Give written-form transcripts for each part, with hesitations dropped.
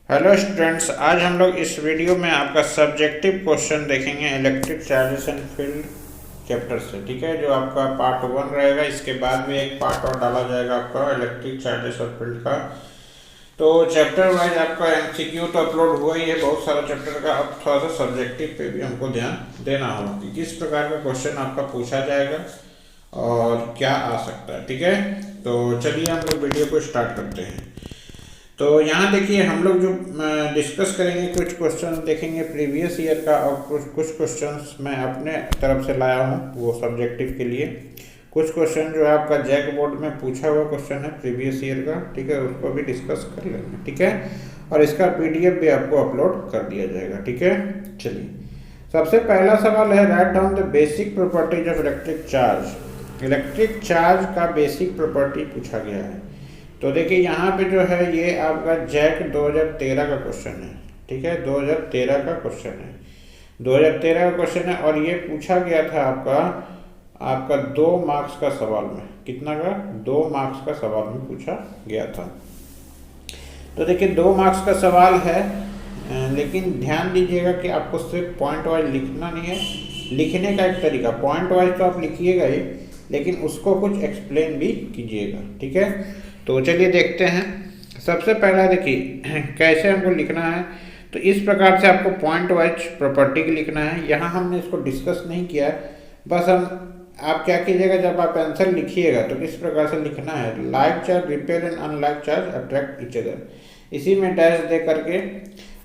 Hello students, आज हम लोग इस वीडियो में आपका सब्जेक्टिव क्वेश्चन देखेंगे electric charges and field chapter से। ठीक है, जो आपका पार्ट 1 रहेगा। इसके बाद में एक पार्ट और डाला जाएगा आपका इलेक्ट्रिक चार्जेस और फील्ड का। तो चैप्टर वाइज आपका एमसीक्यू तो अपलोड हुआ ही है बहुत सारा चैप्टर का। अब थोड़ा सा सब्जेक्टिव पे भी हमको ध्यान देना होगा कि किस प्रकार का क्वेश्चन आपका पूछा जाएगा और क्या आ सकता है। ठीक है, तो चलिए हम लोग वीडियो को स्टार्ट करते हैं। तो यहाँ देखिए, हम लोग जो डिस्कस करेंगे, कुछ क्वेश्चन देखेंगे प्रीवियस ईयर का और कुछ क्वेश्चंस मैं अपने तरफ से लाया हूँ वो सब्जेक्टिव के लिए। कुछ क्वेश्चन जो है आपका जैक बोर्ड में पूछा हुआ क्वेश्चन है प्रीवियस ईयर का। ठीक है, उसको भी डिस्कस कर लेंगे। ठीक है, और इसका पीडीएफ भी आपको अपलोड कर दिया जाएगा। ठीक है, चलिए सबसे पहला सवाल है, write down the basic properties of electric charge. Electric charge का बेसिक प्रॉपर्टी पूछा गया है। तो देखिए यहाँ पे जो है ये आपका जैक 2013 का क्वेश्चन है। ठीक है, 2013 का क्वेश्चन है, 2013 का क्वेश्चन है और ये पूछा गया था आपका 2 मार्क्स का सवाल में। कितना का? 2 मार्क्स का सवाल में पूछा गया था। तो देखिए 2 मार्क्स का सवाल है, लेकिन ध्यान दीजिएगा कि आपको सिर्फ पॉइंट वाइज लिखना नहीं है। लिखने का एक तरीका, पॉइंट वाइज तो आप लिखिएगा ही, लेकिन उसको कुछ एक्सप्लेन भी कीजिएगा। ठीक है, तो चलिए देखते हैं। सबसे पहला देखिए कैसे हमको लिखना है। तो इस प्रकार से आपको पॉइंट वाइज प्रॉपर्टी की लिखना है। यहाँ हमने इसको डिस्कस नहीं किया, बस आप क्या कीजिएगा, जब आप आंसर लिखिएगा तो किस प्रकार से लिखना है। Like charge repel and unlike charge attract each other. इसी में डैश दे करके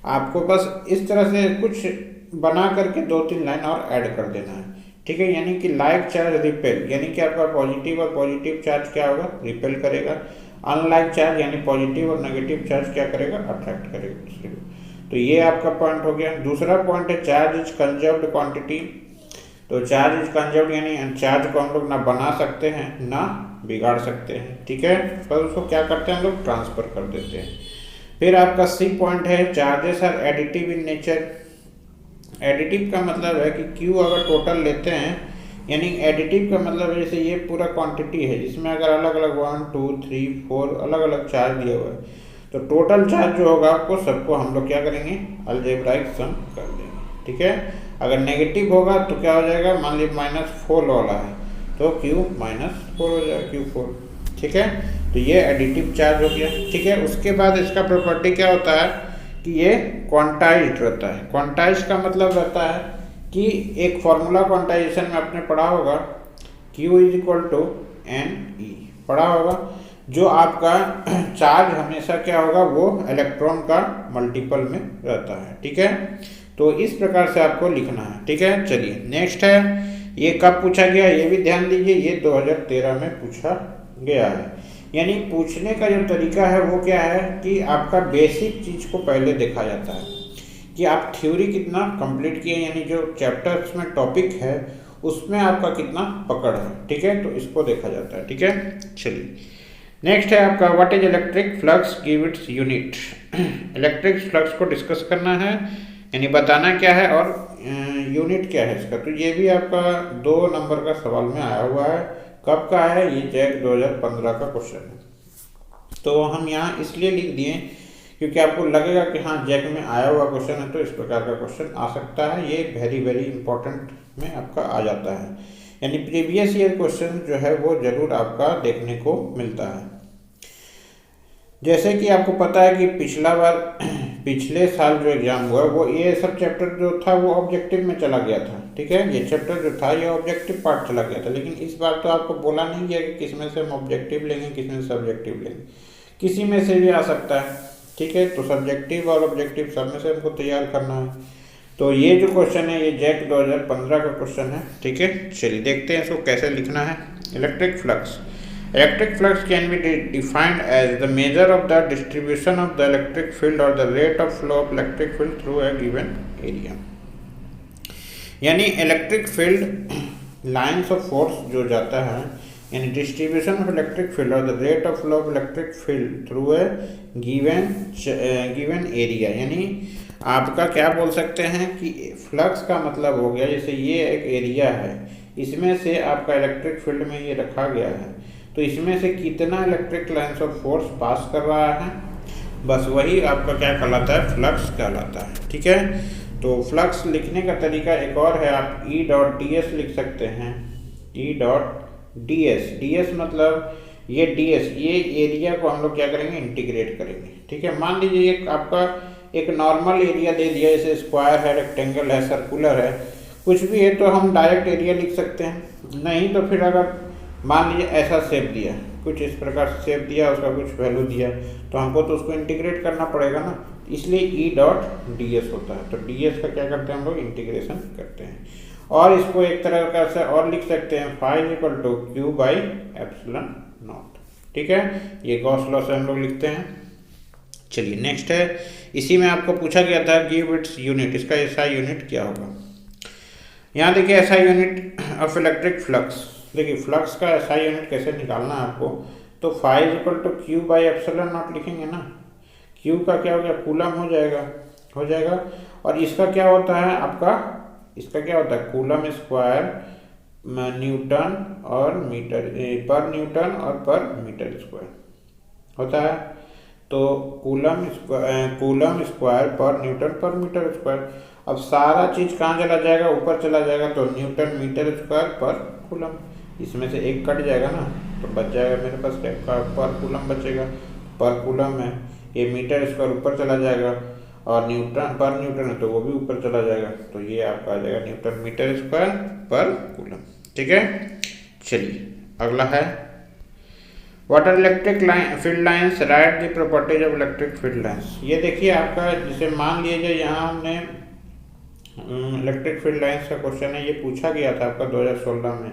आपको बस इस तरह से कुछ बना करके 2-3 लाइन और ऐड कर देना है। ठीक है, यानी कि लाइक चार्ज रिपेल, यानी कि आपका पॉजिटिव और पॉजिटिव चार्ज क्या होगा, रिपेल करेगा। अनलाइक चार्ज यानी पॉजिटिव और नेगेटिव चार्ज क्या करेगा, अट्रैक्ट करेगा दूसरे को। तो ये आपका पॉइंट हो गया। दूसरा पॉइंट है चार्ज इज कंजर्व्ड क्वांटिटी। तो चार्ज इज कंजर्व्ड यानी चार्ज को हम लोग ना बना सकते हैं ना बिगाड़ सकते हैं। ठीक है, पर उसको क्या करते हैं हम लोग, ट्रांसफर कर देते हैं। फिर आपका सी पॉइंट है, charges are additive in nature. Additive का मतलब है कि क्यू अगर टोटल लेते हैं, यानी एडिटिव का मतलब जैसे ये पूरा क्वांटिटी है जिसमें अगर अलग अलग 1 2 3 4 अलग अलग चार्ज दिया हुआ है, तो टोटल चार्ज जो होगा आपको सबको हम लोग क्या करेंगे, अलजेब्राइक सम कर देंगे। ठीक है, अगर नेगेटिव होगा तो क्या हो जाएगा, मान लीजिए -4 वाला है तो Q -4 हो जाएगा, Q4। ठीक है, तो ये एडिटिव चार्ज हो गया। ठीक है, उसके बाद इसका प्रॉपर्टी क्या होता है कि ये क्वांटाइज्ड रहता है। क्वांटाइज्ड का मतलब रहता है कि एक फॉर्मूला क्वांटाइजेशन में आपने पढ़ा होगा, Q = NE पढ़ा होगा, जो आपका चार्ज हमेशा क्या होगा, वो इलेक्ट्रॉन का मल्टीपल में रहता है। ठीक है, तो इस प्रकार से आपको लिखना है। ठीक है, चलिए नेक्स्ट है, ये कब पूछा गया, ये भी ध्यान दीजिए, ये 2013 में पूछा गया है। यानी पूछने का जो तरीका है वो क्या है कि आपका बेसिक चीज को पहले देखा जाता है कि आप थ्योरी कितना कंप्लीट किए, यानी जो चैप्टर्स में टॉपिक है उसमें आपका कितना पकड़ है। ठीक है, तो इसको देखा जाता है। ठीक है, चलिए नेक्स्ट है आपका what is electric flux, give its unit. Electric flux को डिस्कस करना है, यानी बताना क्या है और यूनिट क्या है इसका। तो ये भी आपका 2 नंबर का सवाल में आया हुआ है। कब का है ये, जैक 2015 का क्वेश्चन है। तो हम यहाँ इसलिए लिख दिए क्योंकि आपको लगेगा कि हाँ जैक में आया हुआ क्वेश्चन है तो इस प्रकार का क्वेश्चन आ सकता है। ये वेरी वेरी इंपॉर्टेंट में आपका आ जाता है, यानी प्रीवियस ईयर क्वेश्चन जो है वो जरूर आपका देखने को मिलता है। जैसे कि आपको पता है कि पिछले साल जो एग्जाम हुआ वो ये सब चैप्टर जो था वो ऑब्जेक्टिव में चला गया था। ठीक है, ये चैप्टर जो था ये ऑब्जेक्टिव पार्ट चला गया था, लेकिन इस बार तो आपको बोला नहीं गया कि किस में से हम ऑब्जेक्टिव लेंगे, किस में से सब्जेक्टिव लेंगे, किसी में से भी आ सकता है। ठीक है, तो सब्जेक्टिव और ऑब्जेक्टिव सब में से हमको तैयार करना है। तो ये जो क्वेश्चन है ये जैक 2015 का क्वेश्चन है। ठीक है, चलिए देखते हैं इसको कैसे लिखना है। Electric flux, electric flux can be defined as the measure of the distribution of the electric field or the rate of flow of electric field through a given area। यानी electric field lines of force जो जाता है, यानी distribution of electric field और the rate of flow of electric field through a given area. यानी आपका क्या बोल सकते हैं कि फ्लक्स का मतलब हो गया, जैसे ये एक एरिया है, इसमें से आपका इलेक्ट्रिक फील्ड में ये रखा गया है, तो इसमें से कितना electric lines of force pass कर रहा है, बस वही आपका क्या कहलाता है, फ्लक्स कहलाता है। ठीक है, तो फ्लक्स लिखने का तरीका एक और है, आप ई डॉट डी एस लिख सकते हैं। E dot D S, D S मतलब ये डी एस, ये एरिया को हम लोग क्या करेंगे, इंटीग्रेट करेंगे। ठीक है, मान लीजिए एक आपका एक नॉर्मल एरिया दे दिया, जैसे स्क्वायर है, रेक्टेंगल है, सर्कुलर है, कुछ भी है, तो हम डायरेक्ट एरिया लिख सकते हैं। नहीं तो फिर अगर मान लीजिए ऐसा शेप दिया, कुछ इस प्रकार से शेप दिया, उसका कुछ वैल्यू दिया, तो हमको तो उसको इंटीग्रेट करना पड़ेगा ना, इसलिए ई डॉट डी एस होता है। तो डी एस का क्या करते हैं हम लोग, इंटीग्रेशन करते हैं। और इसको एक तरह का से और लिख सकते हैं, phi equal to Q by epsilon naught. ठीक है, ये गॉस लॉ से हम लोग लिखते हैं। चलिए नेक्स्ट है, इसी में आपको पूछा गया था गिव इट्स यूनिट, इसका ऐसा यूनिट क्या होगा। यहाँ देखिए ऐसा यूनिट ऑफ इलेक्ट्रिक फ्लक्स, देखिए फ्लक्स का ऐसा यूनिट कैसे निकालना है आपको, तो phi equal to Q by epsilon naught लिखेंगे ना। क्यू का क्या हो गया, कूलम हो जाएगा। और इसका क्या होता है आपका, इसका क्या होता है, कूलम स्क्वायर न्यूटन और मीटर पर न्यूटन और पर मीटर स्क्वायर होता है। तो कूलम स्क्वायर पर न्यूटन पर मीटर स्क्वायर। अब सारा चीज कहाँ चला जाएगा, ऊपर चला जाएगा, तो न्यूटन मीटर स्क्वायर पर कूलम, इसमें से एक कट जाएगा ना, तो बच जाएगा मेरे पास क्या, पर कूलम बचेगा। पर कूलम है, ये मीटर स्क्वायर ऊपर चला जाएगा, और न्यूटन पर न्यूटन है तो वो भी ऊपर चला जाएगा, तो ये आपका आ जाएगा न्यूटन मीटर स्क्वायर पर कूलम। ठीक है, चलिए अगला है, what are electric line field lines, right the properties of electric field lines. ये देखिए आपका, जैसे मान लीजिए यहाँ हमने इलेक्ट्रिक फील्ड लाइंस का क्वेश्चन है, ये पूछा गया था आपका 2016 में।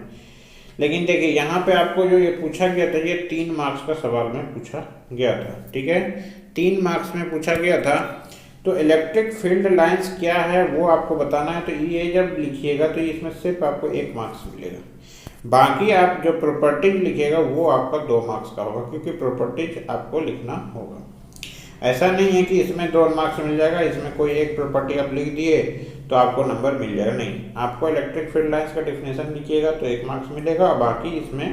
लेकिन देखिए यहाँ पे आपको जो ये पूछा गया था, ये 3 मार्क्स का सवाल में पूछा गया था। ठीक है, 3 मार्क्स में पूछा गया था। तो इलेक्ट्रिक फील्ड लाइंस क्या है वो आपको बताना है। तो ये जब लिखिएगा तो इसमें सिर्फ आपको 1 मार्क्स मिलेगा, बाकी आप जो प्रॉपर्टीज लिखिएगा वो आपका 2 मार्क्स का होगा, क्योंकि प्रॉपर्टीज आपको लिखना होगा। ऐसा नहीं है कि इसमें 2 मार्क्स मिल जाएगा, इसमें कोई एक प्रॉपर्टी आप लिख दिए तो आपको नंबर मिल जाएगा, नहीं। आपको इलेक्ट्रिक फील्ड लाइंस का डेफिनेशन लिखिएगा तो 1 मार्क्स मिलेगा, और बाकी इसमें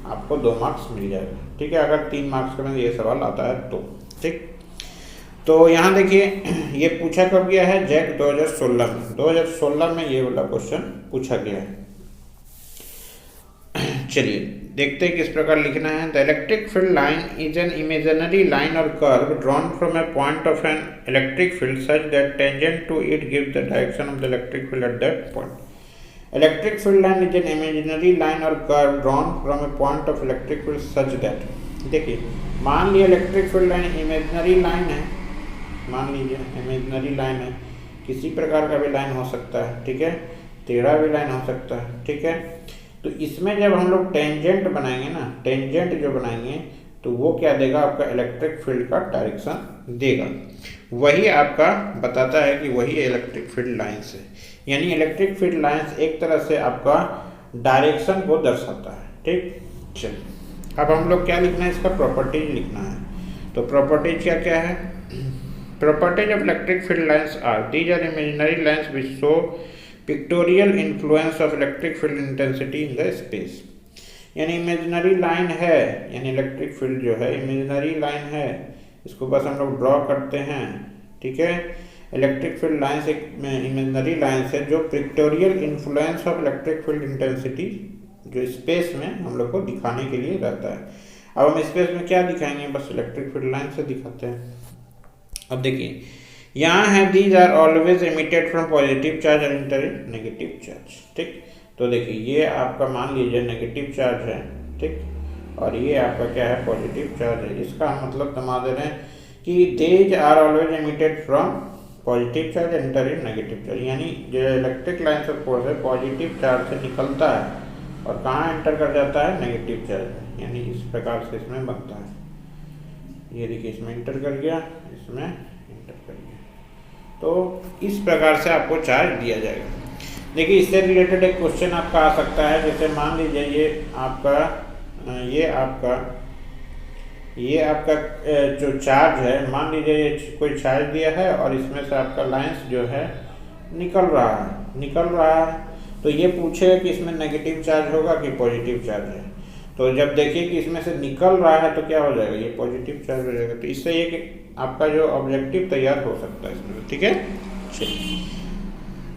आपको 2 मार्क्स मिल जाएगा। ठीक है, अगर 3 मार्क्स का ये सवाल आता है तो। ठीक, तो यहाँ देखिए ये पूछा कब गया है, जैक 2016 में। 2016 में ये वाला क्वेश्चन पूछा गया है। चलिए देखते हैं किस प्रकार लिखना है। The electric field line is an imaginary line और curve drawn from a point of an electric field such that tangent to it gives the direction of the electric field at that point. Electric field line is an imaginary line और curve drawn from a point of electric field such that, देखिए मान लिया electric field line imaginary line है, मान लीजिए imaginary line है, किसी प्रकार का भी लाइन हो सकता है। ठीक है, टेढ़ा भी लाइन हो सकता है। ठीक है, तो इसमें जब हम लोग टेंजेंट बनाएंगे ना, टेंजेंट जो बनाएंगे तो वो क्या देगा, आपका इलेक्ट्रिक फील्ड का डायरेक्शन देगा। वही आपका बताता है कि वही इलेक्ट्रिक फील्ड लाइंस है, यानी इलेक्ट्रिक फील्ड लाइंस एक तरह से आपका डायरेक्शन को दर्शाता है। ठीक, चलिए अब हम लोग क्या लिखना है, इसका प्रॉपर्टीज लिखना है। तो प्रॉपर्टीज क्या क्या है, properties of electric field lines are, these are imaginary lines which show pictorial influence of electric field intensity in the space. यानी इमेजिनरी लाइन है, यानी इलेक्ट्रिक फील्ड जो है इमेजिनरी लाइन है, इसको बस हम लोग ड्रॉ करते हैं। ठीक है, इलेक्ट्रिक फील्ड लाइंस एक इमेजिनरी लाइन है जो pictorial influence of electric field intensity जो स्पेस में हम लोग को दिखाने के लिए रहता है। अब हम स्पेस में क्या दिखाएंगे, बस इलेक्ट्रिक फील्ड लाइन से दिखाते हैं। अब देखिए यहाँ है, these are always emitted from positive charge और इंटर नेगेटिव चार्ज। ठीक, तो देखिए ये आपका मान लीजिए नेगेटिव चार्ज है। ठीक, और ये आपका क्या है, पॉजिटिव चार्ज है। इसका मतलब समझ रहे हैं कि these are always emitted from positive charge और इंटर नेगेटिव चार्ज, यानी जो इलेक्ट्रिक लाइन से फोर्स है पॉजिटिव चार्ज से निकलता है और कहाँ एंटर कर जाता है, नेगेटिव चार्ज, यानी इस प्रकार से इसमें बनता है। ये देखिए इसमें इंटर कर गया, इसमें इंटर कर गया, तो इस प्रकार से आपको चार्ज दिया जाएगा। देखिए इससे रिलेटेड एक क्वेश्चन आपका आ सकता है, जैसे मान लीजिए ये आपका जो चार्ज है, मान लीजिए ये कोई चार्ज दिया है और इसमें से आपका लाइंस जो है निकल रहा है, तो ये पूछे कि इसमें नेगेटिव चार्ज होगा कि पॉजिटिव चार्ज है। तो जब देखिए कि इसमें से निकल रहा है तो क्या हो जाएगा, ये पॉजिटिव चार्ज हो जाएगा। तो इससे ये आपका जो ऑब्जेक्टिव तैयार हो सकता है इसमें, ठीक है। चलिए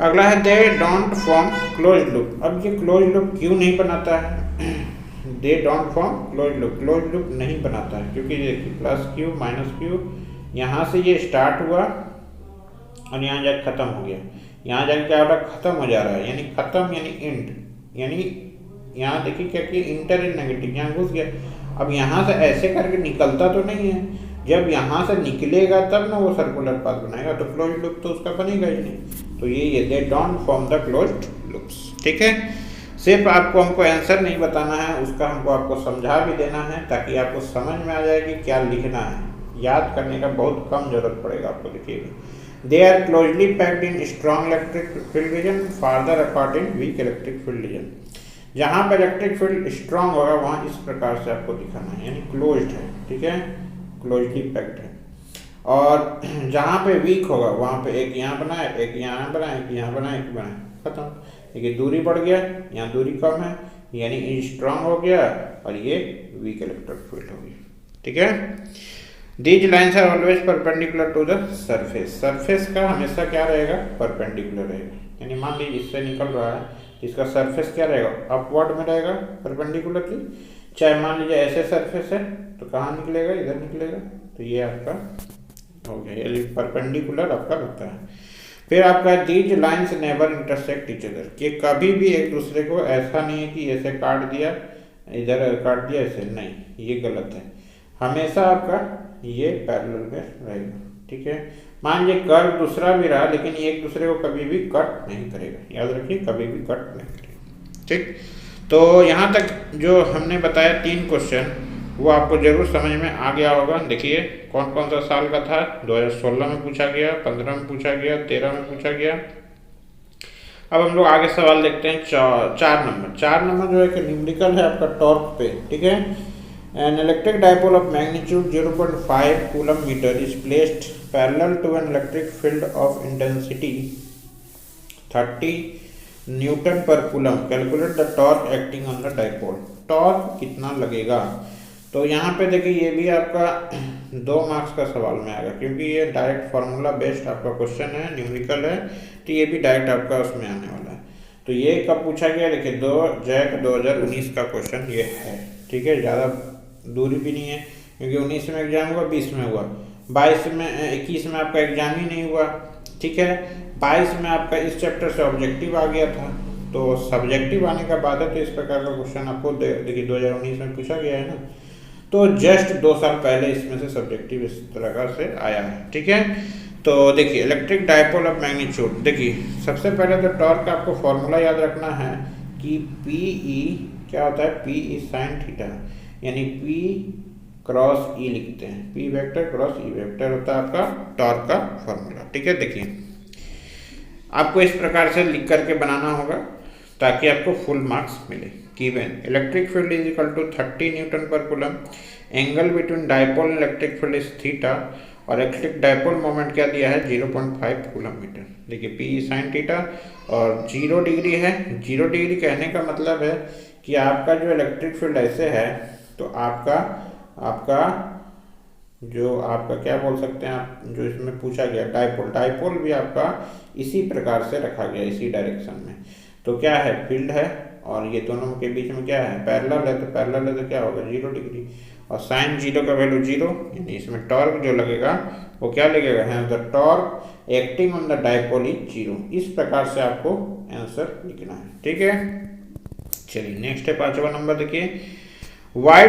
अगला है they don't form close loop. अब ये क्लोज लूप क्यों नहीं बनाता है? They don't form close loop नहीं बनाता है क्योंकि देखिए प्लस क्यू माइनस क्यू, यहाँ से ये स्टार्ट हुआ और यहाँ जाके खत्म हो गया, यहाँ जाके क्या हो रहा है, खत्म हो जा रहा है, यानी खत्म यानी एंड, यानी यहाँ देखिए क्या कि इंटर इन नेगेटिव यहाँ घुस गया। अब यहाँ से ऐसे करके निकलता तो नहीं है, जब यहाँ से निकलेगा तब ना वो सर्कुलर पाथ बनाएगा, तो क्लोज लूप तो उसका बनेगा ही नहीं। तो ये they don't form the closed loops, ठीक है। सिर्फ आपको हमको आंसर नहीं बताना है, उसका हमको आपको समझा भी देना है ताकि आपको समझ में आ जाए कि क्या लिखना है। याद करने का बहुत कम जरूरत पड़ेगा आपको। देखिएगा they are closely packed in strong electric field region, farther apart in weak electric field region. जहाँ पर इलेक्ट्रिक फील्ड स्ट्रॉन्ग होगा वहाँ इस प्रकार से आपको दिखाना है, यानी क्लोज्ड है, ठीक है, क्लोजली पैक्ड है। और जहाँ पे वीक होगा वहाँ पे एक यहाँ बनाए, एक यहाँ बनाए, एक यहाँ बनाए, एक बनाए, खत्म। देखिए दूरी बढ़ गया, यहाँ दूरी कम है, यानी स्ट्रॉन्ग हो गया और ये वीक इलेक्ट्रिक फील्ड हो गया, ठीक है। These lines are always perpendicular to the surface. Surface का हमेशा क्या रहेगा, परपेंडिकुलर रहेगा। यानी मान लीजिए इससे निकल रहा है, इसका सरफेस क्या रहेगा, अपवर्ड में रहेगा परपेंडिकुलरली। चाहे मान लीजिए ऐसे सरफेस है तो कहाँ निकलेगा, इधर निकलेगा। तो ये आपका हो गया, ये परपेंडिकुलर आपका होता है। फिर आपका these lines never intersect each other, कि कभी भी एक दूसरे को ऐसा नहीं है कि ऐसे काट दिया, इधर काट दिया, ऐसे नहीं, ये गलत है। हमेशा आपका ये पैरेलल में रहेगा, ठीक है। मान लीजिए कर्व दूसरा भी रहा लेकिन ये एक दूसरे को कभी भी कट नहीं करेगा, याद रखिए, कभी भी कट नहीं करेगा, ठीक। तो यहाँ तक जो हमने बताया 3 क्वेश्चन वो आपको जरूर समझ में आ गया होगा। देखिए कौन कौन सा साल का था, 2016 में पूछा गया, 15 में पूछा गया, 13 में पूछा गया। अब हम लोग आगे सवाल देखते हैं 4 नंबर। 4 नंबर जो है कि न्यूमेरिकल है आपका टॉर्क पे, ठीक है। An electric dipole of magnitude 0.5 coulomb meter is placed parallel to an electric field of intensity 30 Newton per coulomb. Calculate the torque acting on the dipole. Torque कितना लगेगा? तो यहाँ पे देखिए ये भी आपका 2 मार्क्स का सवाल में आएगा क्योंकि ये डायरेक्ट फार्मूला बेस्ड आपका क्वेश्चन है, न्यूमेरिकल है, तो ये भी डायरेक्ट आपका उसमें आने वाला है। तो ये कब पूछा गया, देखिए 2 जैक 2019 का क्वेश्चन ये है, ठीक है। ज़्यादा दूरी भी नहीं है क्योंकि 19 में एग्जाम हुआ, 20 में हुआ, 21 में आपका एग्जाम ही नहीं हुआ, ठीक है। 22 में आपका इस चैप्टर से ऑब्जेक्टिव आ गया था, तो सब्जेक्टिव आने का बाद है तो इस प्रकार का क्वेश्चन आपको देखिए 2019 में पूछा गया है ना, तो जस्ट 2 साल पहले इसमें से सब्जेक्टिव इस तरह से आया है, ठीक है। तो देखिए इलेक्ट्रिक डायपोल ऑफ मैग्नीट्यूड, देखिए सबसे पहले तो टॉर्क का आपको फॉर्मूला याद रखना है कि पी क्या होता है, पी साइन थीटा, यानी P क्रॉस E लिखते हैं, P vector cross E vector होता है आपका टॉर्क का फॉर्मूला, ठीक है। देखिए आपको इस प्रकार से लिख करके बनाना होगा ताकि आपको फुल मार्क्स मिले। Given electric field is equal to 30 newton पर coulomb, angle between dipole electric field is theta, और इलेक्ट्रिक डायपोल मोमेंट क्या दिया है 0.5 कूलम मीटर। देखिए P साइन थीटा और 0 डिग्री है। 0 डिग्री कहने का मतलब है कि आपका जो इलेक्ट्रिक फील्ड ऐसे है तो आपका क्या बोल सकते हैं आप, जो इसमें पूछा गया डायपोल भी आपका इसी प्रकार से रखा गया, इसी डायरेक्शन में। तो क्या है, फील्ड है और ये दोनों के बीच में क्या है, पैरेलल है, तो पैरेलल है तो क्या होगा 0 डिग्री, और साइन 0 का वैल्यू 0, यानी इसमें टॉर्क जो लगेगा वो क्या लगेगा है, the torque acting on the dipole is 0। इस प्रकार से आपको आंसर लिखना है, ठीक है। चलिए नेक्स्ट है 5वां नंबर, देखिए Why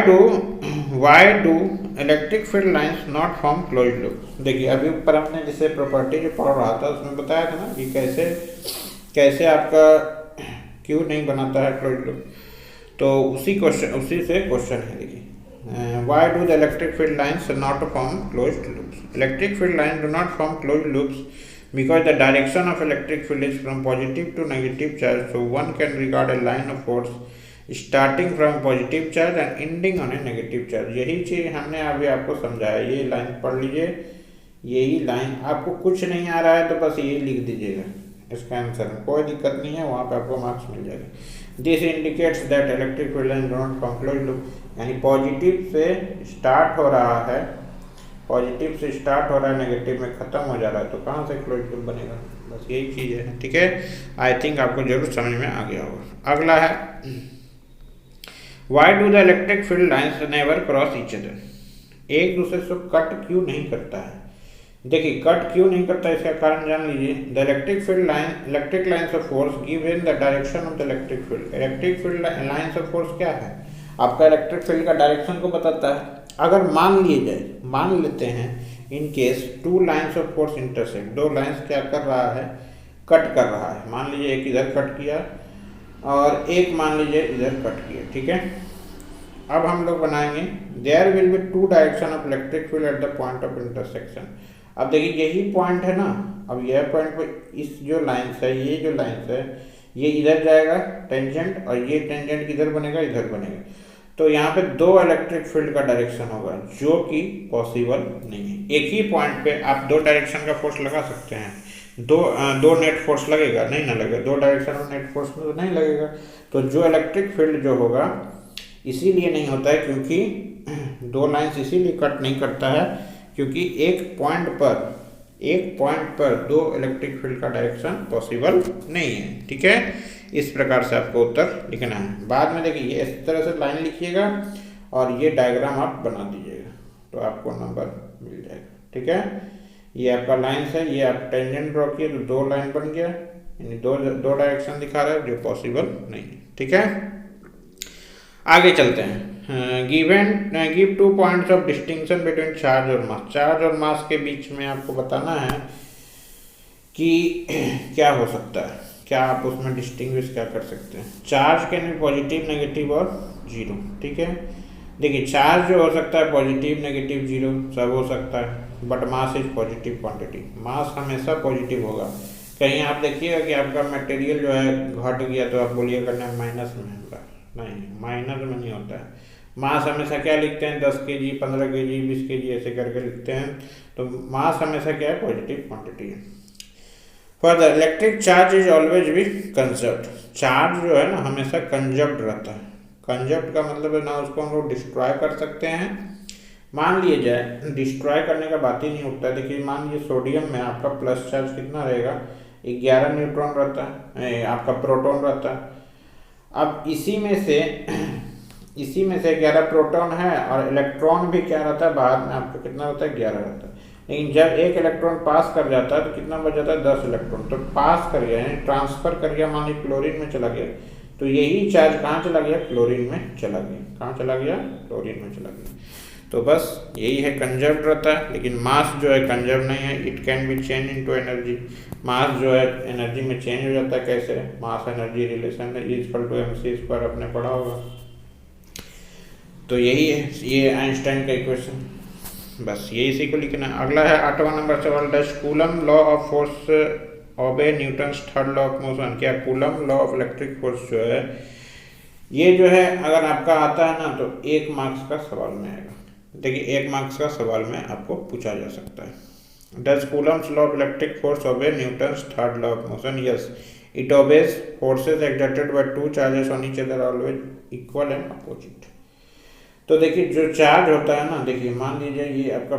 do electric field lines not form closed loop. देखिए अभी ऊपर हमने जैसे प्रॉपर्टी जो पढ़ रहा था उसमें बताया था ना कि कैसे आपका क्यों नहीं बनाता है क्लोज्ड लूप, तो उसी से क्वेश्चन है। देखिए Why do the electric field lines not form closed loops? Electric field lines do not form closed loops because the direction of electric field is from positive to negative charge, so one can regard a line of force starting from positive charge and ending on A negative charge. यही चीज़ हमने अभी आपको समझाया, ये line पढ़ लीजिए, यही line. आपको कुछ नहीं आ रहा है तो बस ये लिख दीजिएगा, इसका आंसर कोई दिक्कत नहीं है, वहाँ पे आपको मार्क्स मिल जाएगा। This indicates that electric field line do not form closed loop, यानी पॉजिटिव से स्टार्ट हो रहा है, पॉजिटिव से स्टार्ट हो रहा है, नेगेटिव में खत्म हो जा रहा है, तो कहाँ से क्लोज्ड लूप बनेगा। बस यही चीज़ है, ठीक है। आई थिंक आपको जरूर समझ में आ गया होगा। अगला है why do the electric field lines never cross each other, एक दूसरे से कट क्यों नहीं करता है। देखिए कट क्यों नहीं करता है, इसका कारण जान लीजिए। The electric field line, electric lines of force give in the direction of the electric field. Electric field lines of force क्या है, आपका इलेक्ट्रिक फील्ड का डायरेक्शन को बताता है। अगर मान लेते हैं in case two lines of force intersect, दो लाइन्स क्या कर रहा है, कट कर रहा है। मान लीजिए एक इधर कट किया और एक मान लीजिए इधर कट किया, ठीक है। अब हम लोग बनाएंगे there will be two direction of electric field at the point of intersection. अब देखिए यही पॉइंट है ना, अब यह पॉइंट पे इस जो लाइन्स है, ये जो लाइन्स है ये इधर जाएगा टेंजेंट, और ये टेंजेंट किधर बनेगा, इधर बनेगा। तो यहाँ पे दो इलेक्ट्रिक फील्ड का डायरेक्शन होगा, जो कि पॉसिबल नहीं है। एक ही पॉइंट पे आप दो डायरेक्शन का फोर्स लगा सकते हैं, दो नेट फोर्स लगेगा, नहीं ना लगेगा, दो डायरेक्शन में नेट फोर्स में तो नहीं लगेगा। तो जो इलेक्ट्रिक फील्ड जो होगा इसीलिए नहीं होता है, क्योंकि दो लाइन्स इसीलिए कट नहीं करता है क्योंकि एक पॉइंट पर दो इलेक्ट्रिक फील्ड का डायरेक्शन पॉसिबल नहीं है, ठीक है। इस प्रकार से आपको उत्तर लिखना है। बाद में देखिए ये इस तरह से लाइन लिखिएगा और ये डायग्राम आप बना दीजिएगा तो आपको नंबर मिल जाएगा, ठीक है। ये आपका लाइन्स है, ये आप टेंजेंट ड्रॉ किए तो दो लाइन बन गया, यानी दो डायरेक्शन दिखा रहा है जो पॉसिबल नहीं है, ठीक है। आगे चलते हैं। Give 2 points of distinction between charge और मास। चार्ज और मास के बीच में आपको बताना है कि क्या हो सकता है, क्या आप उसमें डिस्टिंग्विश क्या कर सकते हैं। चार्ज के लिए पॉजिटिव, नेगेटिव और जीरो, ठीक है। देखिए चार्ज जो हो सकता है पॉजिटिव, नेगेटिव, जीरो सब हो सकता है, but mass is positive quantity. Mass हमेशा पॉजिटिव होगा। कहीं आप देखिएगा कि आपका मटेरियल जो है घट गया तो आप बोलिएगा नहीं माइनस में होगा, नहीं माइनस में नहीं होता है। मास हमेशा क्या लिखते हैं 10 kg, 15 kg, 20 kg ऐसे करके लिखते हैं। तो मास हमेशा क्या है, पॉजिटिव क्वांटिटी है। Further electric charge is always be conserved. Charge जो है ना हमेशा कंजर्व्ड रहता है। कंजर्व्ड का मतलब है ना उसको हम लोग डिस्ट्रॉय कर सकते हैं। मान लिए जाए डिस्ट्रॉय करने का बात ही नहीं उठता। देखिए मान लीजिए सोडियम में आपका प्लस चार्ज कितना रहेगा, 11 न्यूट्रॉन रहता है, आपका प्रोटॉन रहता है। अब इसी में से 11 प्रोटॉन है और इलेक्ट्रॉन भी क्या रहता है बाहर में, आपको कितना रहता है, 11 रहता है। लेकिन जब एक इलेक्ट्रॉन पास कर जाता है तो कितना बच जाता है, 10 इलेक्ट्रॉन। तो पास कर गया यानी ट्रांसफर कर गया, मान लीजिए क्लोरीन में चला गया, तो यही चार्ज कहाँ चला गया, क्लोरीन में चला गया। कहाँ चला गया, क्लोरीन में चला गया। तो बस यही है, कंजर्व्ड रहता है। लेकिन मास जो है कंजर्व नहीं है, it can be change into energy. Mass जो है एनर्जी में चेंज हो जाता है। कैसे, मास एनर्जी रिलेशन E=mc², आपने पढ़ा होगा। तो यही है, ये आइंस्टाइन का इक्वेशन, बस यही इसी को लिखना है। अगला है 8वां नंबर सवाल, does Coulomb law of force obey Newton's third law of motion. क्या Coulomb law of electric force जो है ये जो है अगर आपका आता है ना तो 1 मार्क्स का सवाल में आएगा। देखिए 1 मार्क्स का सवाल में आपको पूछा जा सकता है। Does Coulomb's law of electric force obey Newton's third law of motion. Yes, it obeys forces exerted by two charges on each other always equal and opposite. तो देखिए जो चार्ज होता है ना, देखिए मान लीजिए ये आपका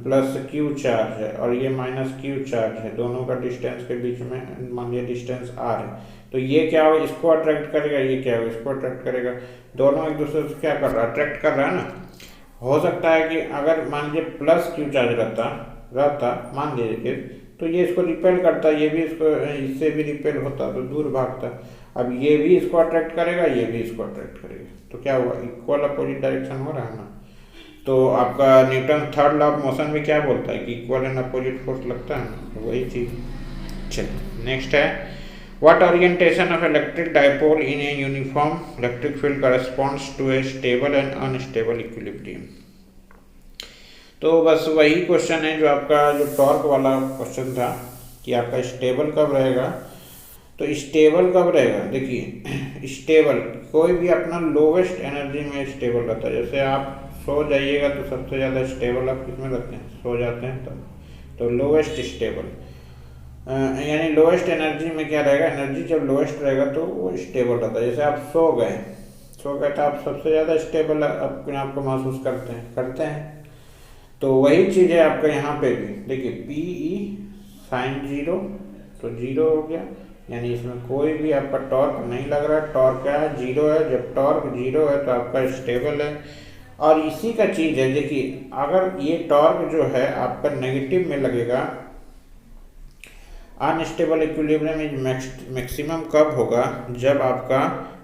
प्लस क्यू चार्ज है और ये माइनस क्यू चार्ज है, दोनों का डिस्टेंस के बीच में मान लीजिए डिस्टेंस r है। तो ये क्या होगा, इसको अट्रैक्ट करेगा, ये क्या होगा, इसको अट्रैक्ट करेगा। दोनों एक दूसरे से क्या कर रहा है, अट्रैक्ट कर रहा है ना। हो सकता है कि अगर मान लीजिए प्लस क्यू चार्ज रहता मान लीजिए, तो ये इसको रिपेल करता, ये भी इससे भी रिपेल होता तो दूर भागता। अब ये भी इसको अट्रैक्ट करेगा, ये भी इसको अट्रैक्ट करेगा, तो क्या हुआ, इक्वल अपोजिट डायरेक्शन हो रहा है ना। तो आपका Newton third law of motion में क्या बोलता है कि इक्वल एंड अपोजिट फोर्स लगता है ना, तो वही चीज। चलिए नेक्स्ट है, what orientation of electric dipole in a uniform electric field corresponds to a stable and unstable equilibrium. तो बस वही क्वेश्चन है जो आपका जो टॉर्क वाला क्वेश्चन था कि आपका स्टेबल कब रहेगा। तो स्टेबल कब रहेगा, देखिए स्टेबल कोई भी अपना लोवेस्ट एनर्जी में स्टेबल रहता है। जैसे आप सो जाइएगा तो सबसे ज़्यादा स्टेबल आप किसमें रहते हैं, सो जाते हैं तब, तो लोवेस्ट स्टेबल। यानी लोएस्ट एनर्जी में क्या रहेगा, एनर्जी जब लोएस्ट रहेगा तो वो स्टेबल रहता है। जैसे आप सो गए तो आप सबसे ज़्यादा स्टेबल अपने आप को महसूस करते हैं। तो वही चीज़ है आपका यहाँ पे भी। देखिए पी ई साइन जीरो, तो जीरो हो गया, यानी इसमें कोई भी आपका टॉर्क नहीं लग रहा है। टॉर्क क्या है, जीरो है। जब टॉर्क जीरो है तो आपका स्टेबल है। और इसी का चीज़ है, देखिए अगर ये टॉर्क जो है आपका नेगेटिव में लगेगा, अनस्टेबल इक्विलिब्रियम इज मैक्सिमम कब होगा, जब आपका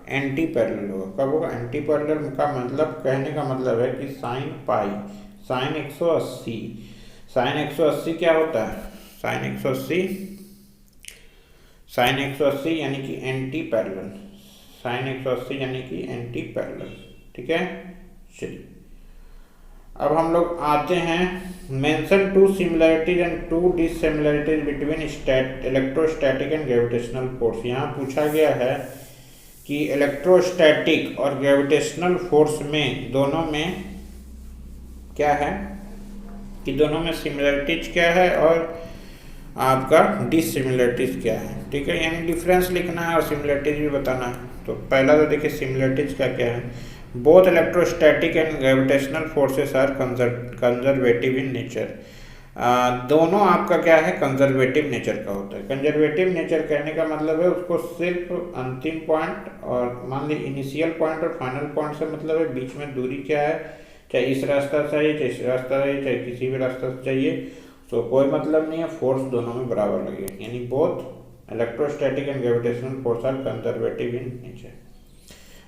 एंटी पैरेलल होगा। कब होगा, एंटी पैरेलल का मतलब, कहने का मतलब है कि साइन पाई, साइन 180, साइन 180 क्या होता है, साइन 180 यानी कि एंटी पैरेलल, साइन 180 यानी कि एंटी पैरेलल। ठीक है, चलिए अब हम लोग आते हैं, mention 2 similarities and 2 dissimilarities between electrostatic and gravitational force. यहाँ पूछा गया है कि इलेक्ट्रोस्टैटिक और ग्रेविटेशनल फोर्स में, दोनों में क्या है, कि दोनों में सिमिलरिटीज क्या है और आपका डिससिमिलरिटीज क्या है। ठीक है, यानी डिफरेंस लिखना है और सिमिलरिटीज भी बताना है। तो पहला तो देखिए सिमिलरिटीज क्या क्या है। Both electrostatic and gravitational forces are conservative in nature. दोनों आपका क्या है, कंजर्वेटिव नेचर का होता है। कंजर्वेटिव नेचर कहने का मतलब है उसको सिर्फ अंतिम पॉइंट और मान ली इनिशियल पॉइंट और फाइनल पॉइंट से मतलब है, बीच में दूरी क्या है, चाहे इस रास्ता से चाहिए, चाहे इस रास्ता चाहिए, चाहे किसी भी रास्ता से चाहिए, तो कोई मतलब नहीं है, फोर्स दोनों में बराबर लगेगा। यानी both electrostatic and gravitational force are conservative in nature.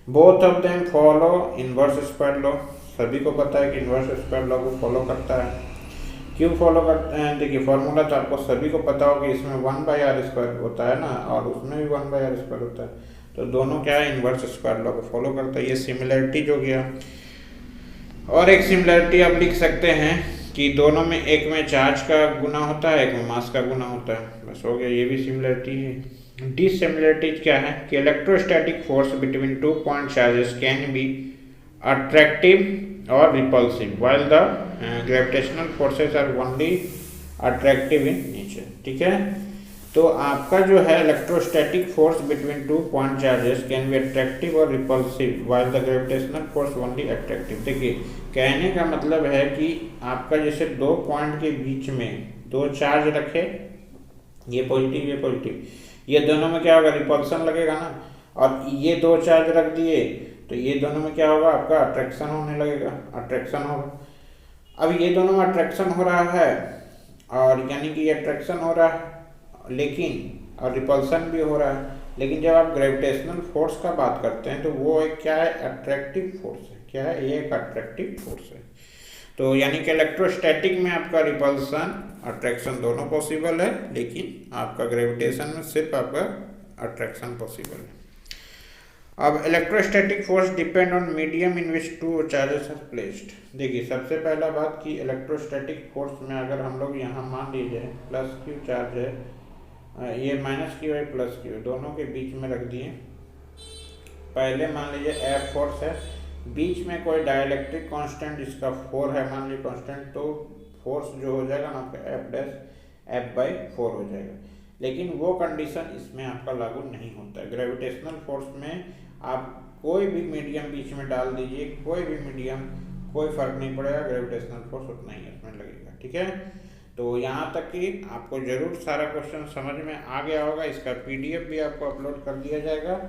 Both of them follow inverse square law. सभी को पता है कि इनवर्स स्क्वायर लॉ को फॉलो करता है। क्यों फॉलो करते हैं, देखिए फॉर्मूला तो आपको सभी को पता हो कि इसमें 1/r² होता है ना, और उसमें भी 1/r² होता है, तो दोनों क्या है, इनवर्स स्क्वायर लॉ को फॉलो करता है। ये सिमिलरिटी हो गया। और एक सिमिलरिटी आप लिख सकते हैं कि दोनों में, एक में चार्ज का गुना होता है, एक में मास का गुना होता है, बस हो गया, ये भी सिमिलरिटी है। डिससिमिलरिटीज क्या है कि electrostatic force between 2 point charges can be attractive और repulsive while the gravitational forces are only attractive in nature. ठीक है, तो आपका जो है electrostatic force between 2 point charges can be attractive और repulsive while the gravitational force only attractive. देखिए कहने का मतलब है कि आपका जैसे 2 पॉइंट के बीच में 2 चार्ज रखे, ये पॉजिटिव ये पॉजिटिव, ये दोनों में क्या होगा, रिपल्सन लगेगा ना, और ये 2 चार्ज रख दिए तो ये दोनों में क्या होगा, आपका अट्रैक्शन होने लगेगा, अट्रैक्शन होगा। अब ये दोनों में अट्रैक्शन हो रहा है, और यानी कि ये अट्रैक्शन हो रहा है लेकिन, और रिपल्सन भी हो रहा है, लेकिन जब आप ग्रेविटेशनल फोर्स का बात करते हैं तो वो एक क्या है, अट्रैक्टिव फोर्स है। क्या है, ये एक अट्रैक्टिव फोर्स है। तो यानी कि इलेक्ट्रोस्टैटिक में आपका रिपल्सन अट्रैक्शन दोनों पॉसिबल है, लेकिन आपका ग्रेविटेशन में सिर्फ आपका अट्रैक्शन पॉसिबल है। अब electrostatic force depend on medium in which 2 charges are placed. देखिए सबसे पहला बात कि इलेक्ट्रोस्टैटिक फोर्स में अगर हम लोग यहाँ मान लीजिए +q चार्ज है, ये -q है +q, दोनों के बीच में रख दिए। पहले मान लीजिए F फोर्स है, बीच में कोई डाइलेक्ट्रिक कांस्टेंट जिसका 4 है मान लीजिए कांस्टेंट, तो फोर्स जो हो जाएगा ना आपका F/4 हो जाएगा। लेकिन वो कंडीशन इसमें आपका लागू नहीं होता है। ग्रेविटेशनल फोर्स में आप कोई भी मीडियम बीच में डाल दीजिए, कोई भी मीडियम, कोई फर्क नहीं पड़ेगा, ग्रेविटेशनल फोर्स उतना ही इसमें लगेगा। ठीक है, तो यहाँ तक कि आपको जरूर सारा क्वेश्चन समझ में आ गया होगा। इसका PDF भी आपको अपलोड कर दिया जाएगा,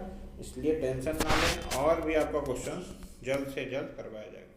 इसलिए टेंशन ना लें, और भी आपका क्वेश्चन जल्द से जल्द करवाया जाएगा।